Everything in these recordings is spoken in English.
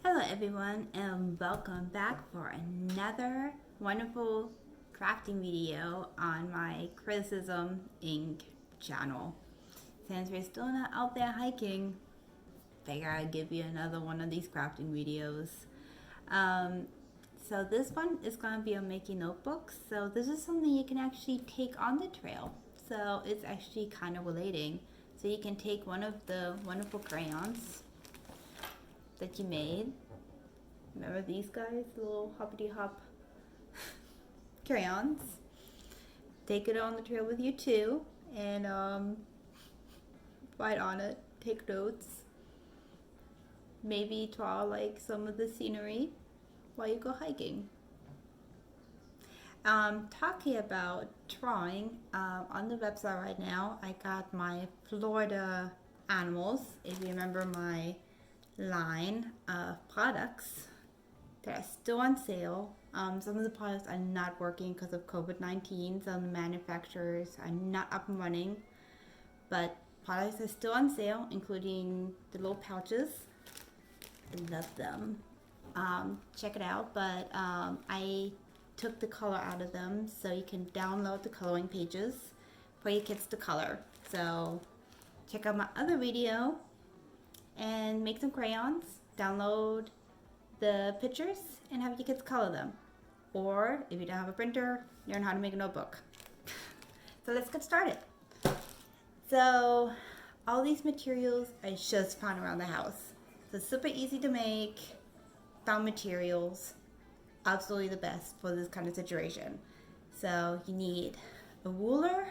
Hello everyone and welcome back for another wonderful crafting video on my Criticism Inc. channel. Since we're still not out there hiking, figure I'd give you another one of these crafting videos. Um, so this one is going to be on making notebooks. So this is something you can actually take on the trail. So it's actually kind of relating. So you can take one of the wonderful crayons that you made. Remember these guys, little hoppity hop crayons. Take it on the trail with you too, and write on it. Take notes. Maybe draw like some of the scenery while you go hiking. Talking about drawing, on the website right now, I got my Florida animals. If you remember my line of products that are still on sale. Some of the products are not working because of COVID-19. Some of the manufacturers are not up and running, but products are still on sale, including the little pouches. I love them. Check it out, but I took the color out of them so you can download the coloring pages for your kids to color. So check out my other video and make some crayons, download the pictures, and have your kids color them. Or if you don't have a printer, learn how to make a notebook. So let's get started. So all these materials I just found around the house. So super easy to make, found materials, absolutely the best for this kind of situation. So you need a ruler,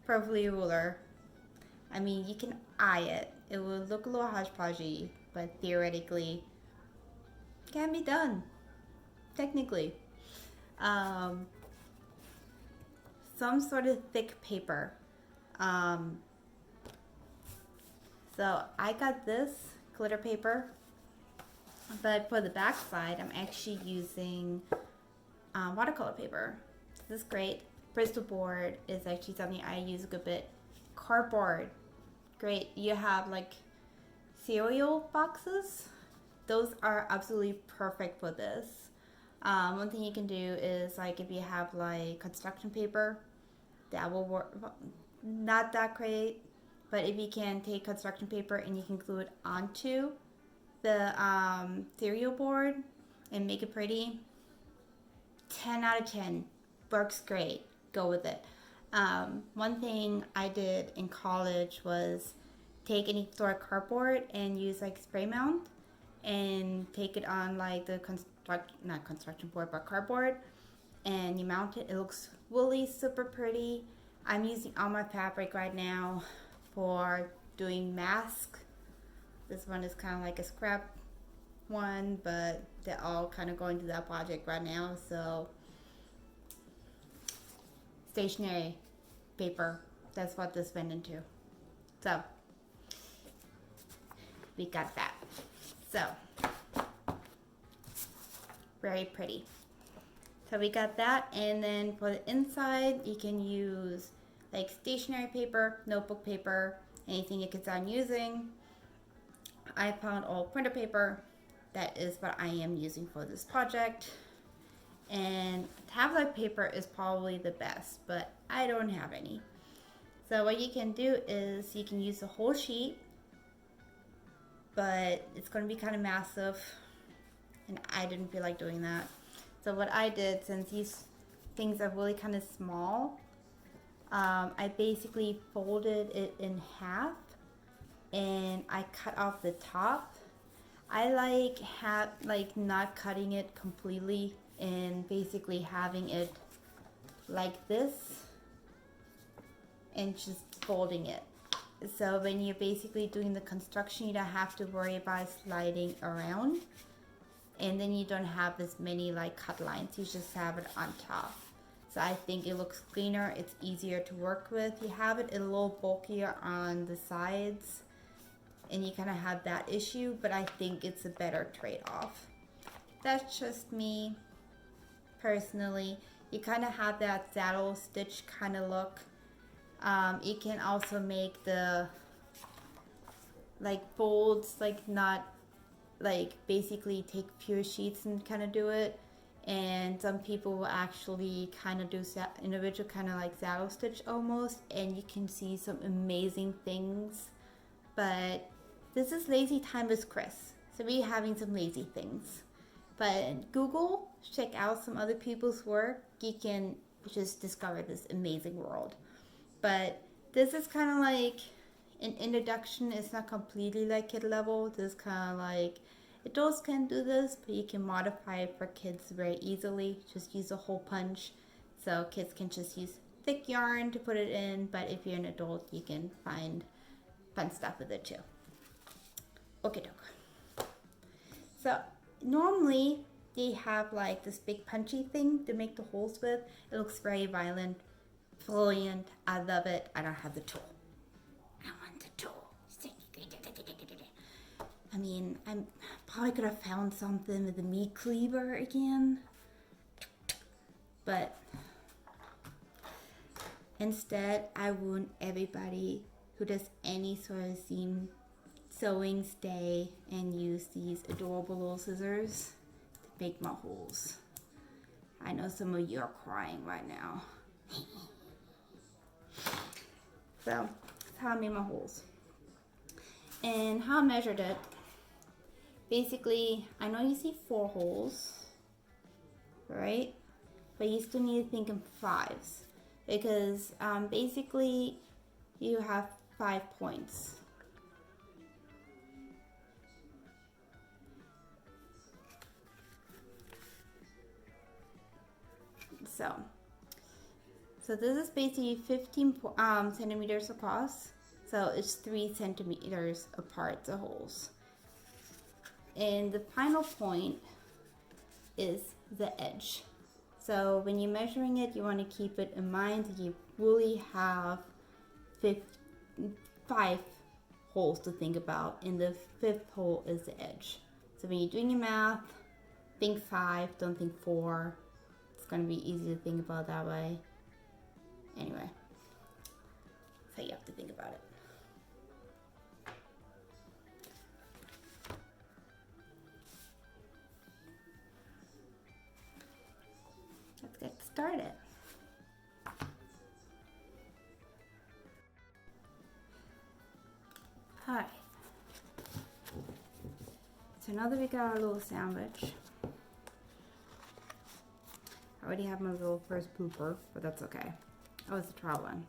preferably a ruler. I mean, you can eye it. It will look a little hodgepodgey, but theoretically, can be done, technically. Some sort of thick paper. So I got this glitter paper, but for the back side, I'm actually using watercolor paper. This is great. Bristol board is actually something I use a good bit. Cardboard, great. You have like cereal boxes. Those are absolutely perfect for this. One thing you can do is like if you have like construction paper, that will work. Not that great, but if you can take construction paper and you can glue it onto the cereal board and make it pretty, 10 out of 10, works great. Go with it. One thing I did in college was take any sort of cardboard and use like spray mount and take it on like the not construction board but cardboard, and you mount it. It looks really super pretty. I'm using all my fabric right now for doing masks. This one is kind of like a scrap one, but they're all kind of going to that project right now. So stationery paper, that's what this went into. So we got that. So very pretty. So we got that, and then for the inside you can use like stationery paper, notebook paper, anything you can start using. I found all printer paper. That is what I am using for this project. And tablet paper is probably the best, but I don't have any. So what you can do is you can use the whole sheet, but it's going to be kind of massive, and I didn't feel like doing that. So what I did, since these things are really kind of small, I basically folded it in half and I cut off the top. I like not cutting it completely and basically having it like this and just folding it. So when you're basically doing the construction, you don't have to worry about sliding around, and then you don't have as many like cut lines. You just have it on top. So I think it looks cleaner. It's easier to work with. You have it a little bulkier on the sides, and you kind of have that issue, but I think it's a better trade-off. That's just me personally. You kind of have that saddle stitch kind of look. You can also make the like folds like not like basically take pure sheets and kind of do it, and some people will actually kind of do individual kind of like saddle stitch almost, and you can see some amazing things. But this is Lazy Time with Chris, so we're having some lazy things. But Google, check out some other people's work. You can just discover this amazing world. But this is kind of like an introduction. It's not completely like kid level. This is kind of like adults can do this, but you can modify it for kids very easily. Just use a hole punch. So kids can just use thick yarn to put it in, but if you're an adult, you can find fun stuff with it too. Okay, doke. So normally they have like this big punchy thing to make the holes with. It looks very violent, brilliant. I love it. I don't have the tool. I want the tool. I mean, I probably could have found something with the meat cleaver again, but instead I want everybody who does any sort of seam sewing stay and use these adorable little scissors to make my holes. I know some of you are crying right now. So that's how I made my holes. And how I measured it, basically, I know you see 4 holes, right? But you still need to think in 5s, because basically you have 5 points. So this is basically 15 centimeters across. So it's 3 centimeters apart, the holes. And the final point is the edge. So when you're measuring it, you want to keep it in mind that you really have 5 holes to think about, and the 5th hole is the edge. So when you're doing your math, think 5, don't think 4. It's going to be easy to think about that way. Anyway, so you have to think about it. Let's get started. Alright. So now that we got our little sandwich, I already have my little first pooper, but that's okay. That was a trial one.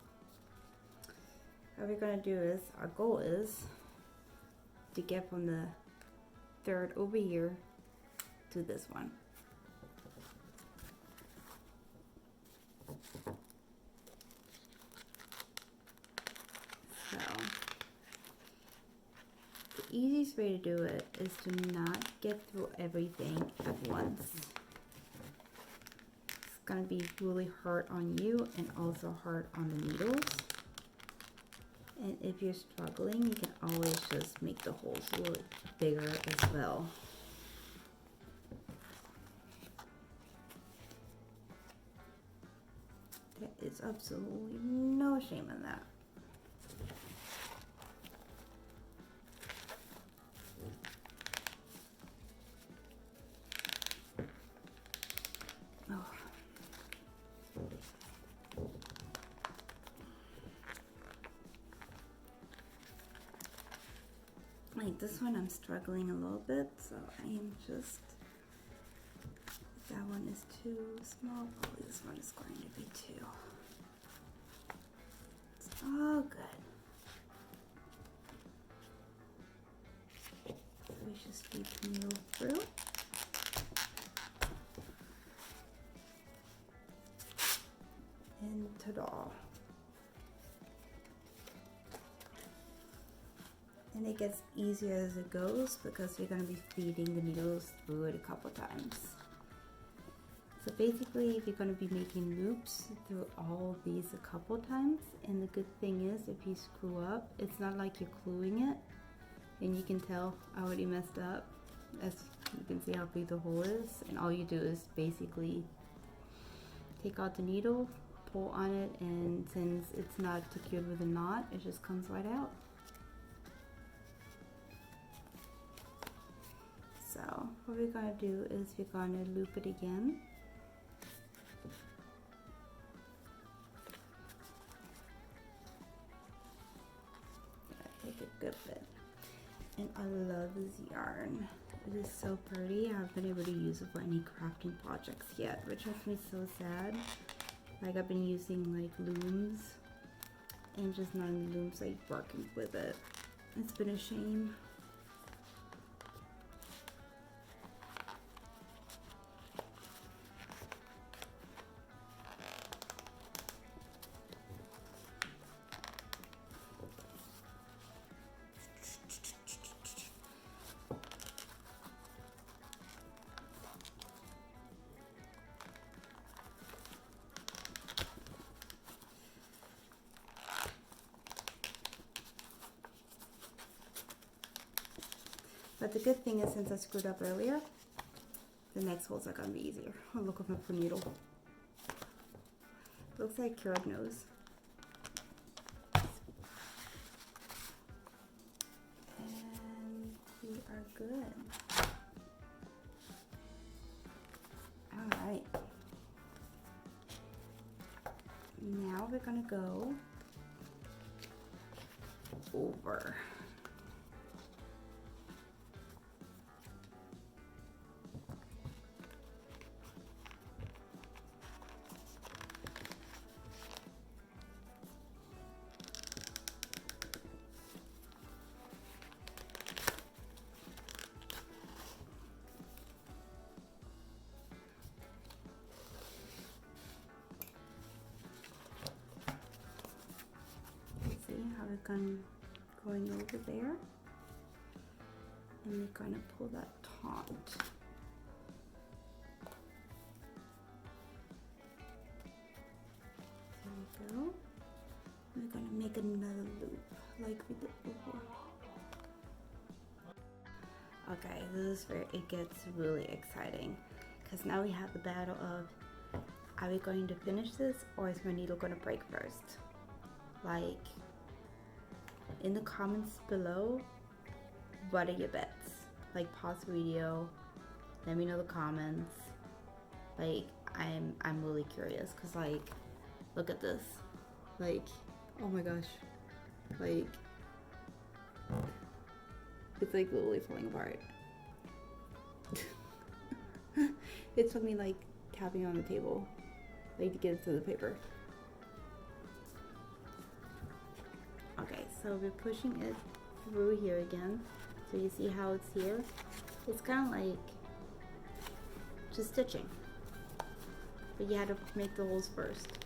What we're gonna do is, our goal is to get from the 3rd over here to this one. So the easiest way to do it is to not get through everything at once. It's gonna be really hard on you and also hard on the needles. And if you're struggling, you can always just make the holes a little bigger as well. There is absolutely no shame in that. Like this one I'm struggling a little bit, so I am just, if that one is too small, probably this one is going to be too. It's all good. So we just feed the needle through. And ta-da. And it gets easier as it goes because you're going to be feeding the needles through it a couple times. So basically, if you're going to be making loops through all of these a couple times, and the good thing is if you screw up, it's not like you're gluing it, and you can tell I already messed up, as you can see how big the hole is, and all you do is basically take out the needle, pull on it, and since it's not secured with a knot, it just comes right out. what we're gonna do is we're gonna loop it again. Take a good bit. And I love this yarn. It is so pretty. I haven't been able to use it for any crafting projects yet, which makes me so sad. Like I've been using like looms and just not any looms like working with it. It's been a shame. But the good thing is, since I screwed up earlier, the next holes are gonna be easier. I'll look at my needle. Looks like carrot nose. And we are good. All right. Now we're gonna go over. How we're going over there, and we're gonna pull that taunt. There we go. We're gonna make another loop like we did before. Okay, this is where it gets really exciting, because now we have the battle of, are we going to finish this, or is my needle gonna break first? Like, in the comments below, what are your bets? Like, pause the video, let me know the comments. Like, I'm really curious, because like, look at this. Like, oh my gosh. Like, it's like literally falling apart. It took me like tapping on the table, like, to get it to the paper. Okay, so we're pushing it through here again. So you see how it's here? It's kind of like just stitching. But you had to make the holes first.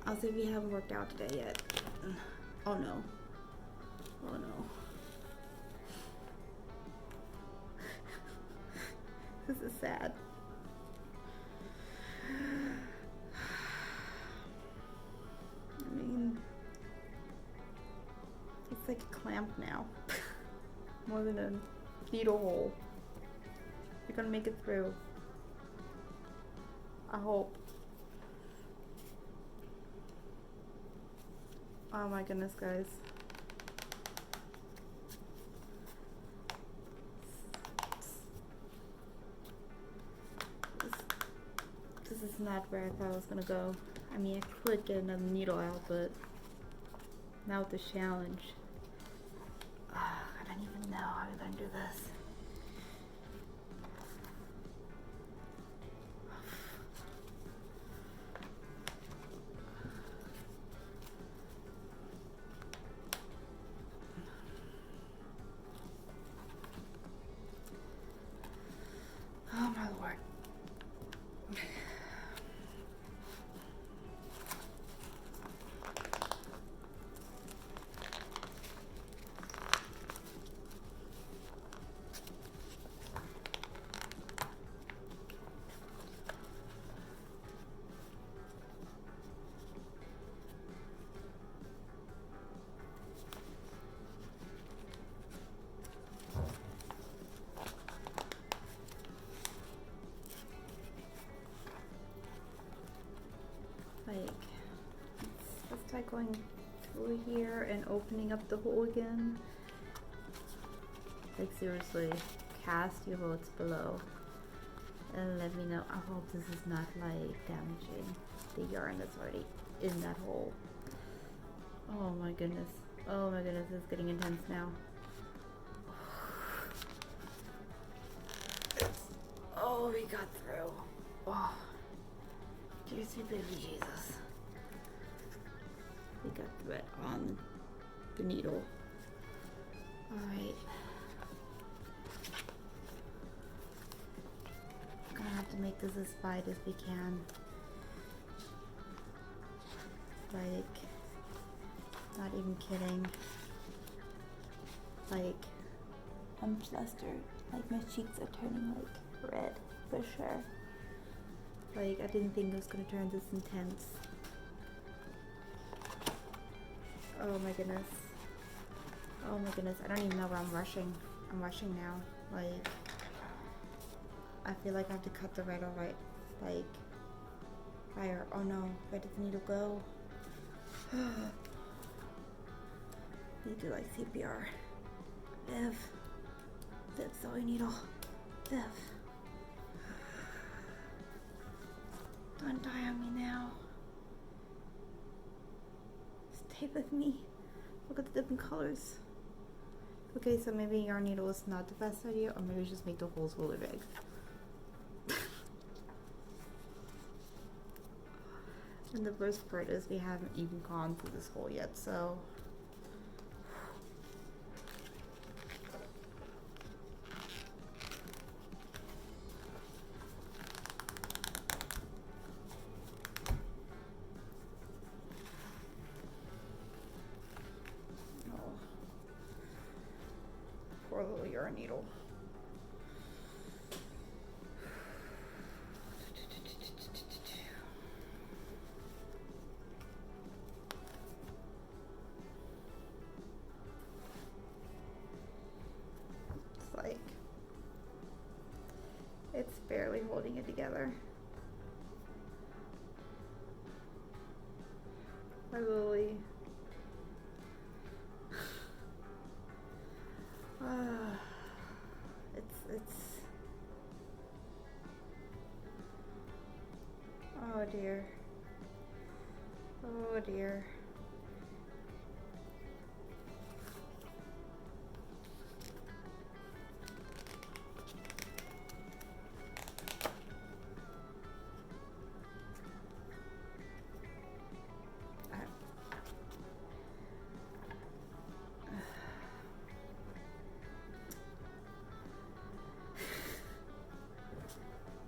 I'll say we haven't worked out today yet. Oh no. Oh no. This is sad. I mean, it's like a clamp now. More than a needle hole. You're gonna make it through. I hope. Oh my goodness, guys. This is not where I thought I was gonna go. I mean, I could get another needle out, but now with the challenge, I don't even know how we're gonna do this. Oh my Lord. Like, let's try going through here and opening up the hole again. Like seriously, cast your votes below and let me know. I hope this is not like damaging the yarn that's already in that hole. Oh my goodness. Oh my goodness, it's getting intense now. Oh, we got through. Oh, dear sweet baby Jesus. We got thread on the needle. Alright. Gonna have to make this as wide as we can. Like, not even kidding. Like, I'm flustered. Like, my cheeks are turning like red for sure. Like, I didn't think it was gonna turn this intense. Oh my goodness. Oh my goodness. I don't even know where I'm rushing. I'm rushing now. Like, I feel like I have to cut the right or right. Like, fire. Oh no. Where did the needle go? Need to like CPR. Liv. Liv, sewing needle. Liv. Don't die on me now. Stay with me. Look at the different colors. Okay, so maybe yarn needle is not the best idea, or maybe just make the holes really big. And the worst part is we haven't even gone through this hole yet, so. Poor little yarn needle. It's like, it's barely holding it together. I really, it's, oh dear. Oh dear.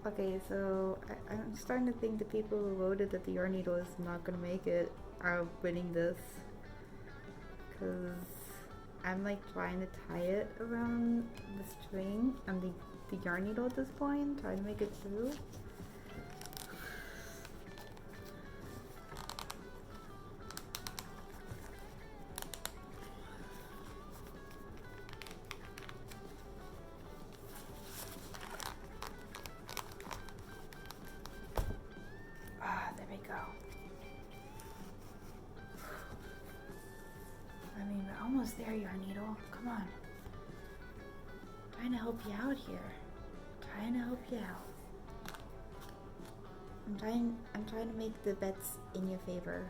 Okay, so I'm starting to think the people who voted that the yarn needle is not gonna make it are winning this, because I'm like trying to tie it around the string and the yarn needle at this point, trying to make it through. There we go. I mean, we're almost there, yarn needle. Come on. Trying to help you out here. Trying to help you out. I'm trying to make the bets in your favor.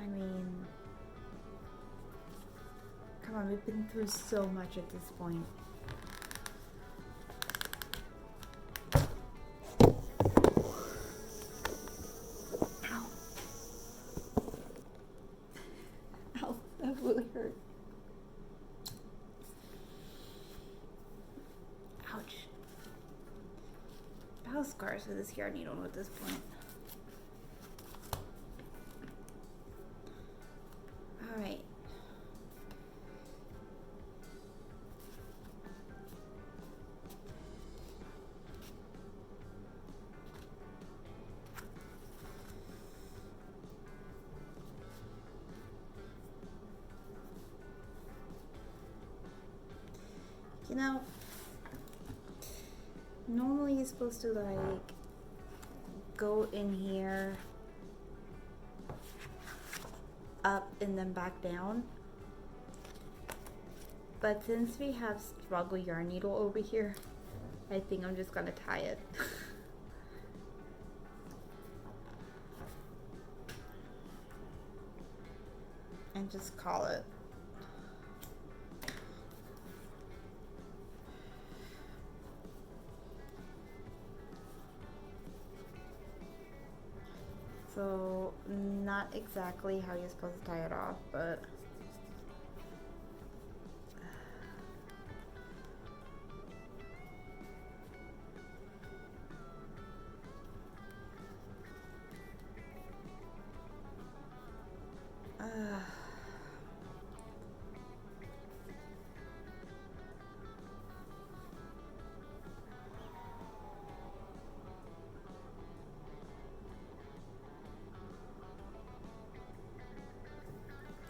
I mean, come on, we've been through so much at this point. That really hurt. Ouch. Battle scars with this yarn needle at this point. Alright. You know, normally you're supposed to like go in here, up and then back down, But since we have struggle yarn needle over here, I think I'm just gonna tie it. And just call it. So, not exactly how you're supposed to tie it off, but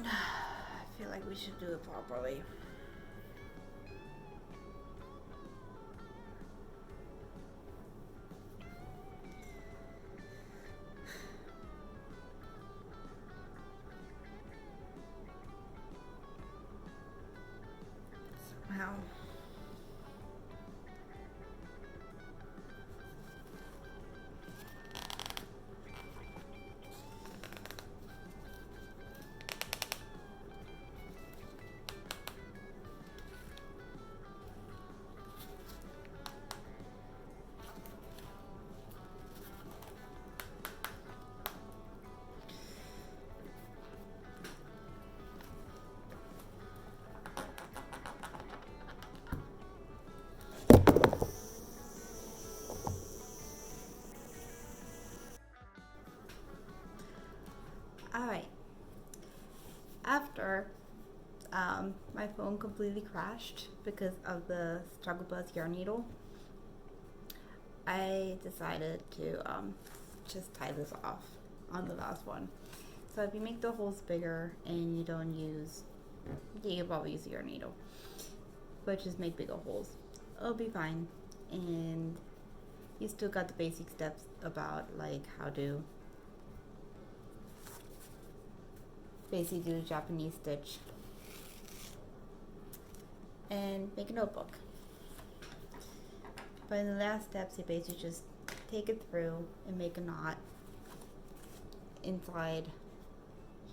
I feel like we should do it properly. Somehow. Alright. After my phone completely crashed because of the Struggle Buzz yarn needle, I decided to just tie this off on the last one. So if you make the holes bigger and you don't use, you can probably use your needle, but just make bigger holes. It'll be fine, and you still got the basic steps about like how to basically do Japanese stitch and make a notebook. But in the last steps, you basically just take it through and make a knot inside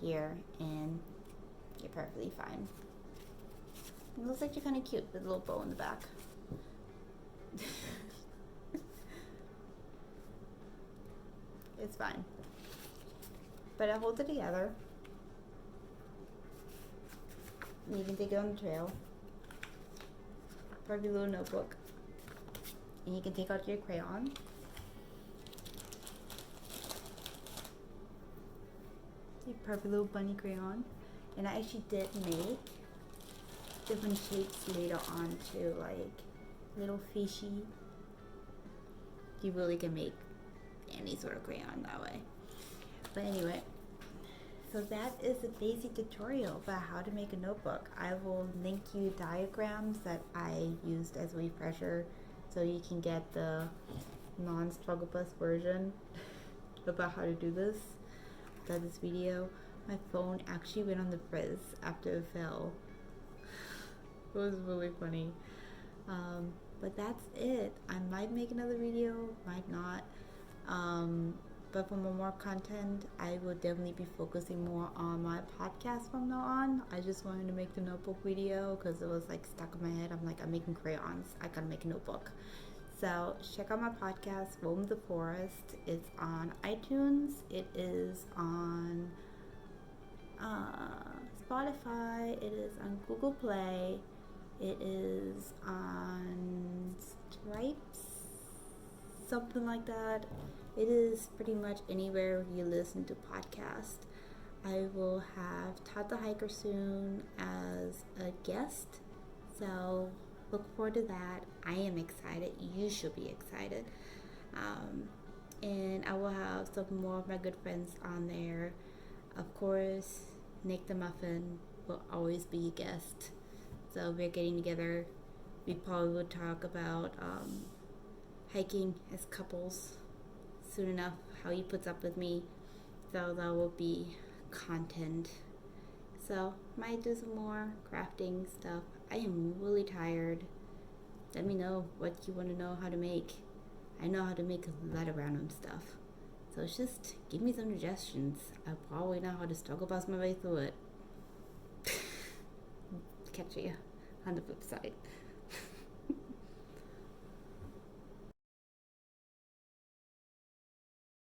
here, and you're perfectly fine. It looks like you're kind of cute with a little bow in the back. It's fine. But I hold it together. You can take it on the trail. Perfect little notebook. And you can take out your crayon. A perfect little bunny crayon. And I actually did make different shapes later on too, like little fishy. You really can make any sort of crayon that way. But anyway, so that is a basic tutorial about how to make a notebook. I will link you diagrams that I used as a refresher so you can get the non-Struggle Bus version about how to do this. After this video, my phone actually went on the frizz after it fell. It was really funny. But that's it. I might make another video, might not. But for more content, I will definitely be focusing more on my podcast from now on. I just wanted to make the notebook video because it was like stuck in my head. I'm like, I'm making crayons. I gotta make a notebook. So check out my podcast, Roam the Forest. It's on iTunes. It is on Spotify. It is on Google Play. It is on Stripes, something like that. It is pretty much anywhere you listen to podcasts. I will have Todd the Hiker soon as a guest, so look forward to that. I am excited. You should be excited. And I will have some more of my good friends on there. Of course, Nick the Muffin will always be a guest. So we're getting together. We probably will talk about hiking as couples soon enough, how he puts up with me. So that will be content. So might do some more crafting stuff. I am really tired. Let me know what you want to know how to make. I know how to make a lot of random stuff. So it's just give me some suggestions. I probably know how to struggle bust my way through it. Catch you on the flip side.